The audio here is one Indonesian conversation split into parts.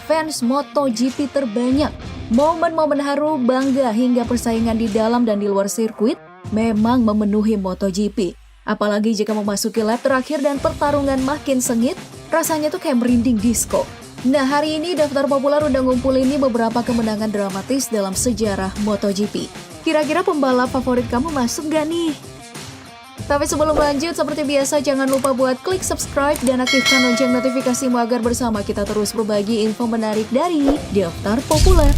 fans MotoGP terbanyak. Momen-momen haru, bangga hingga persaingan di dalam dan di luar sirkuit memang memenuhi MotoGP. Apalagi jika memasuki lap terakhir dan pertarungan makin sengit, rasanya tuh kayak merinding disco. Nah, hari ini Daftar Populer udah ngumpulin nih beberapa kemenangan dramatis dalam sejarah MotoGP. Kira-kira pembalap favorit kamu masuk gak nih? Tapi sebelum lanjut, seperti biasa jangan lupa buat klik subscribe dan aktifkan lonceng notifikasimu agar bersama kita terus berbagi info menarik dari Daftar Populer.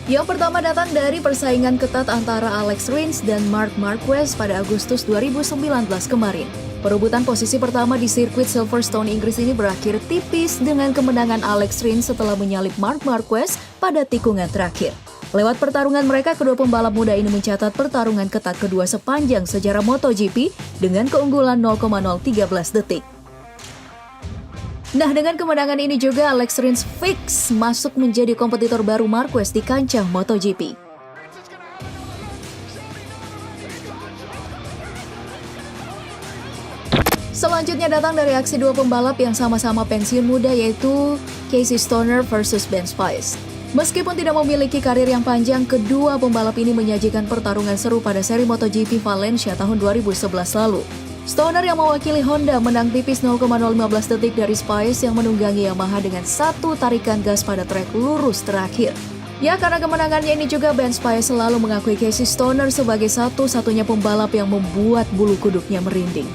Yang pertama datang dari persaingan ketat antara Alex Rins dan Marc Marquez pada Agustus 2019 kemarin. Perebutan posisi pertama di sirkuit Silverstone Inggris ini berakhir tipis dengan kemenangan Alex Rins setelah menyalip Marc Marquez pada tikungan terakhir. Lewat pertarungan mereka, kedua pembalap muda ini mencatat pertarungan ketat kedua sepanjang sejarah MotoGP dengan keunggulan 0,013 detik. Nah, dengan kemenangan ini juga Alex Rins fix masuk menjadi kompetitor baru Marquez di kancah MotoGP. Selanjutnya datang dari aksi dua pembalap yang sama-sama pensiun muda, yaitu Casey Stoner versus Ben Spies. Meskipun tidak memiliki karir yang panjang, kedua pembalap ini menyajikan pertarungan seru pada seri MotoGP Valencia tahun 2011 lalu. Stoner yang mewakili Honda menang tipis 0,015 detik dari Spies yang menunggangi Yamaha dengan satu tarikan gas pada trek lurus terakhir. Ya, karena kemenangannya ini juga Ben Spies selalu mengakui Casey Stoner sebagai satu-satunya pembalap yang membuat bulu kuduknya merinding.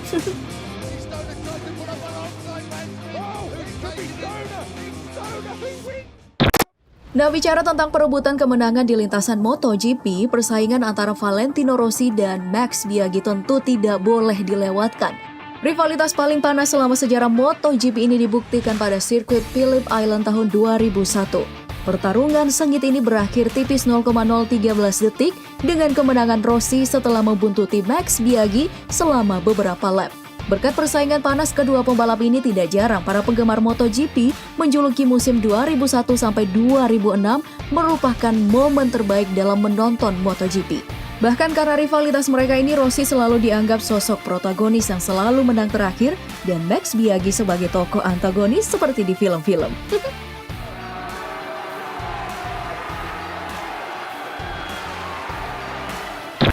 Nah, bicara tentang perebutan kemenangan di lintasan MotoGP, persaingan antara Valentino Rossi dan Max Biaggi tentu tidak boleh dilewatkan. Rivalitas paling panas selama sejarah MotoGP ini dibuktikan pada sirkuit Phillip Island tahun 2001. Pertarungan sengit ini berakhir tipis 0,013 detik dengan kemenangan Rossi setelah membuntuti Max Biaggi selama beberapa lap. Berkat persaingan panas kedua pembalap ini, tidak jarang para penggemar MotoGP menjuluki musim 2001 sampai 2006 merupakan momen terbaik dalam menonton MotoGP. Bahkan karena rivalitas mereka ini, Rossi selalu dianggap sosok protagonis yang selalu menang terakhir dan Max Biaggi sebagai tokoh antagonis seperti di film-film.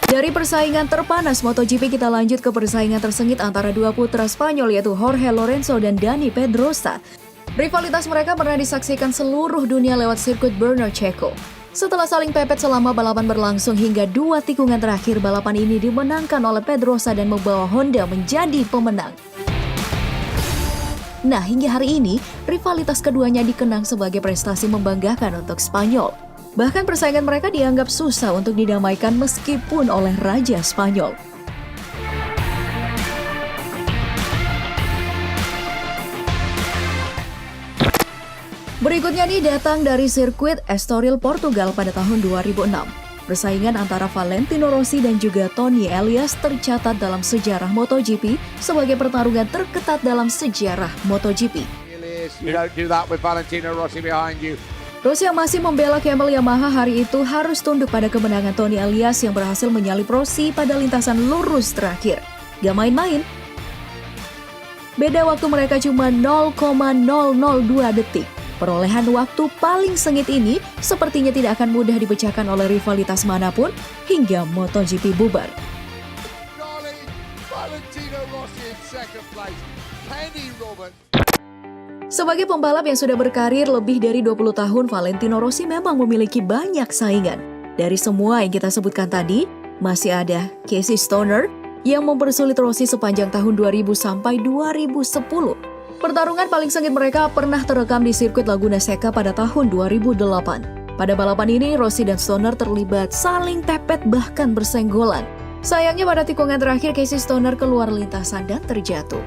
Dari persaingan terpanas MotoGP kita lanjut ke persaingan tersengit antara dua putra Spanyol, yaitu Jorge Lorenzo dan Dani Pedrosa. Rivalitas mereka pernah disaksikan seluruh dunia lewat sirkuit Bernard Checo. Setelah saling pepet selama balapan berlangsung hingga dua tikungan terakhir, balapan ini dimenangkan oleh Pedrosa dan membawa Honda menjadi pemenang. Nah, hingga hari ini, rivalitas keduanya dikenang sebagai prestasi membanggakan untuk Spanyol. Bahkan persaingan mereka dianggap susah untuk didamaikan meskipun oleh Raja Spanyol. Berikutnya nih datang dari sirkuit Estoril, Portugal pada tahun 2006. Persaingan antara Valentino Rossi dan juga Tony Elias tercatat dalam sejarah MotoGP sebagai pertarungan terketat dalam sejarah MotoGP. You don't do that with Valentino Rossi behind you. Rossi yang masih membela Camel Yamaha hari itu harus tunduk pada kemenangan Tony Elias yang berhasil menyalip Rossi pada lintasan lurus terakhir. Gak main-main. Beda waktu mereka cuma 0,002 detik. Perolehan waktu paling sengit ini sepertinya tidak akan mudah dipecahkan oleh rivalitas manapun hingga MotoGP bubar. Valentino Rossi in second place. Kenny Roberts. Sebagai pembalap yang sudah berkarir lebih dari 20 tahun, Valentino Rossi memang memiliki banyak saingan. Dari semua yang kita sebutkan tadi, masih ada Casey Stoner yang mempersulit Rossi sepanjang tahun 2000 sampai 2010. Pertarungan paling sengit mereka pernah terekam di sirkuit Laguna Seca pada tahun 2008. Pada balapan ini, Rossi dan Stoner terlibat saling tepet bahkan bersenggolan. Sayangnya pada tikungan terakhir, Casey Stoner keluar lintasan dan terjatuh.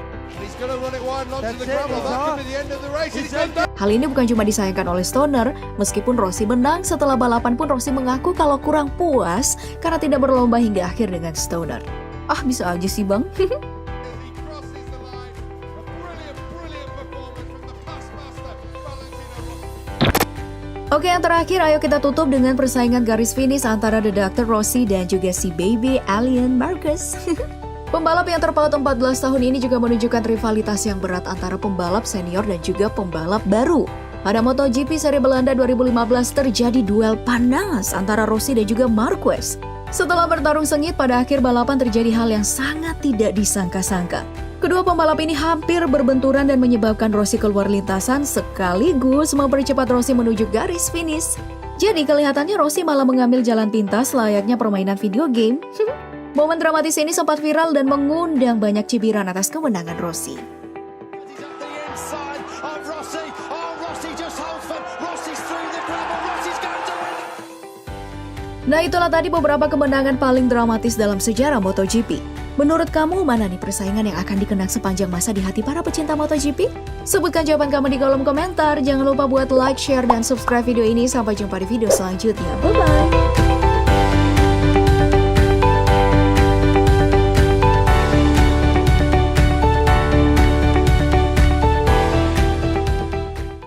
Hal ini bukan cuma disayangkan oleh Stoner, meskipun Rossi menang, setelah balapan pun Rossi mengaku kalau kurang puas karena tidak berlomba hingga akhir dengan Stoner. Ah, bisa aja sih bang. Oke, yang terakhir ayo kita tutup dengan persaingan garis finish antara The Dr. Rossi dan juga si baby alien Marquez. Pembalap yang terpaut 14 tahun ini juga menunjukkan rivalitas yang berat antara pembalap senior dan juga pembalap baru. Pada MotoGP seri Belanda 2015 terjadi duel panas antara Rossi dan juga Marquez. Setelah bertarung sengit, pada akhir balapan terjadi hal yang sangat tidak disangka-sangka. Kedua pembalap ini hampir berbenturan dan menyebabkan Rossi keluar lintasan sekaligus mempercepat Rossi menuju garis finish. Jadi kelihatannya Rossi malah mengambil jalan pintas layaknya permainan video game. Momen dramatis ini sempat viral dan mengundang banyak cibiran atas kemenangan Rossi. Nah, itulah tadi beberapa kemenangan paling dramatis dalam sejarah MotoGP. Menurut kamu, mana nih persaingan yang akan dikenang sepanjang masa di hati para pecinta MotoGP? Sebutkan jawaban kamu di kolom komentar. Jangan lupa buat like, share, dan subscribe video ini. Sampai jumpa di video selanjutnya. Bye-bye!